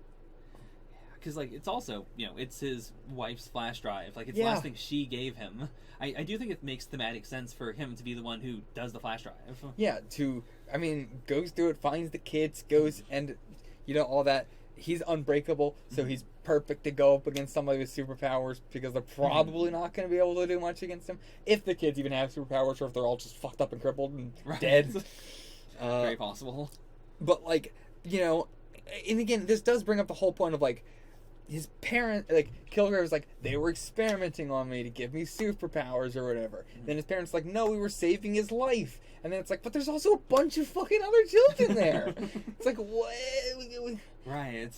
because, like, it's also, it's his wife's flash drive. Like, it's Yeah. the last thing she gave him. I do think it makes thematic sense for him to be the one who does the flash drive. yeah, goes through it, finds the kids, goes and, all that. He's unbreakable, so he's perfect to go up against somebody with superpowers because they're probably not going to be able to do much against him. If the kids even have superpowers, or if they're all just fucked up and crippled and dead. Very possible. But, like, and again, this does bring up the whole point of, like, his parent, like, Kilgrave was like, they were experimenting on me to give me superpowers or whatever. Then his parents like, no, we were saving his life. And then it's like, but there's also a bunch of fucking other children there. It's like, what? Right.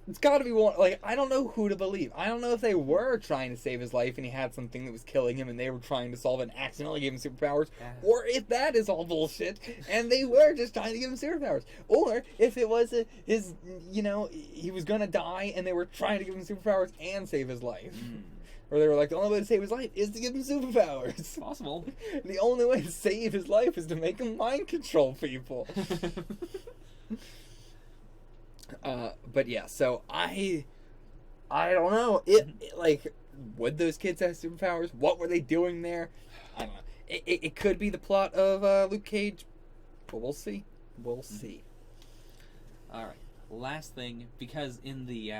It's got to be one. Like, I don't know who to believe. I don't know if they were trying to save his life and he had something that was killing him and they were trying to solve it and accidentally gave him superpowers. Yeah. Or if that is all bullshit and they were just trying to give him superpowers. Or if it was he was going to die and they were trying to give him superpowers and save his life. Or they were like, the only way to save his life is to give him superpowers. Possible. The only way to save his life is to make him mind control people. But yeah, so I don't know. Like, would those kids have superpowers? What were they doing there? I don't know. It could be the plot of Luke Cage, but we'll see. We'll see. All right. Last thing, because in the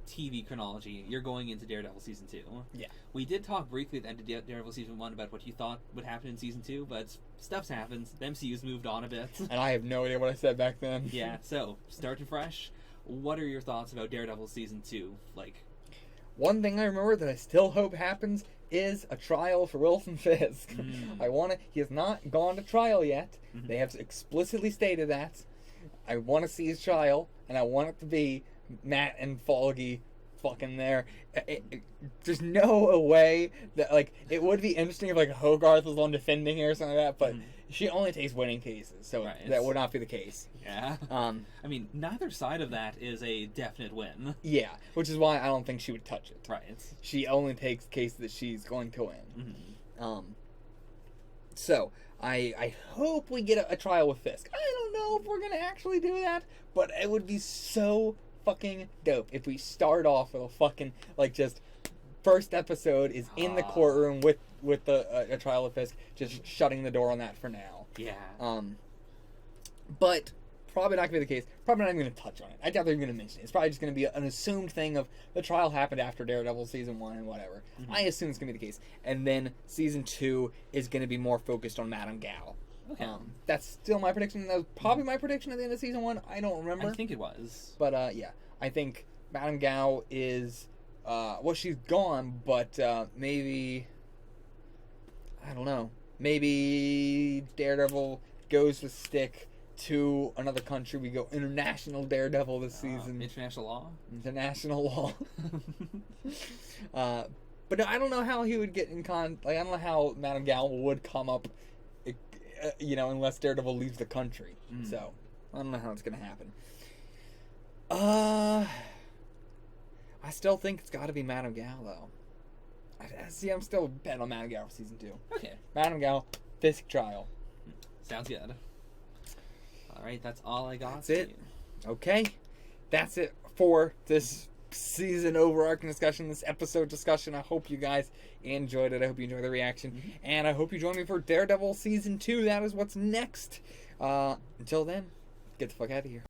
TV chronology, you're going into Daredevil Season 2. Yeah. We did talk briefly at the end of Daredevil Season 1 about what you thought would happen in Season 2, but stuff's happened. The MCU's moved on a bit. And I have no idea what I said back then. Yeah, so, starting fresh, what are your thoughts about Daredevil Season 2? Like, one thing I remember that I still hope happens is a trial for Wilson Fisk. He has not gone to trial yet. They have explicitly stated that. I want to see his trial, and I want it to be Matt and Foggy fucking there. There's no way that, like, it would be interesting if, like, Hogarth was on defending her or something like that, but she only takes winning cases, so that would not be the case. Yeah. I mean, neither side of that is a definite win. Yeah, which is why I don't think she would touch it. Right. She only takes cases that she's going to win. Mm-hmm. So, I hope we get a trial with Fisk. I don't know if we're going to actually do that, but it would be so fucking dope if we start off with a fucking, like, just first episode is in the courtroom with a trial with Fisk, just shutting the door on that for now. Yeah. But probably not going to be the case. Probably not even going to touch on it. I doubt they're going to mention it. It's probably just going to be an assumed thing of the trial happened after Daredevil season 1 and whatever. Mm-hmm. I assume it's going to be the case. And then season 2 is going to be more focused on Madame Gao. Okay. That's still my prediction. That was probably my prediction at the end of season 1. I don't remember. I think it was. But yeah, I think Madame Gao is well, she's gone, but maybe I don't know. Maybe Daredevil goes with Stick to another country. We go international Daredevil this season. International law. International law. But I don't know how he would get in I don't know how Madame Gao would come up, unless Daredevil leaves the country. So I don't know how it's gonna happen. I still think it's got to be Madame Gao though. I'm still betting on Madame Gao for season 2. Okay. Madame Gao, Fisk trial. Sounds good. All right, that's all I got. That's it. Okay, that's it for this season overarching discussion, this episode discussion. I hope you guys enjoyed it. I hope you enjoyed the reaction, and I hope you join me for Daredevil season 2. That is what's next. Until then, get the fuck out of here.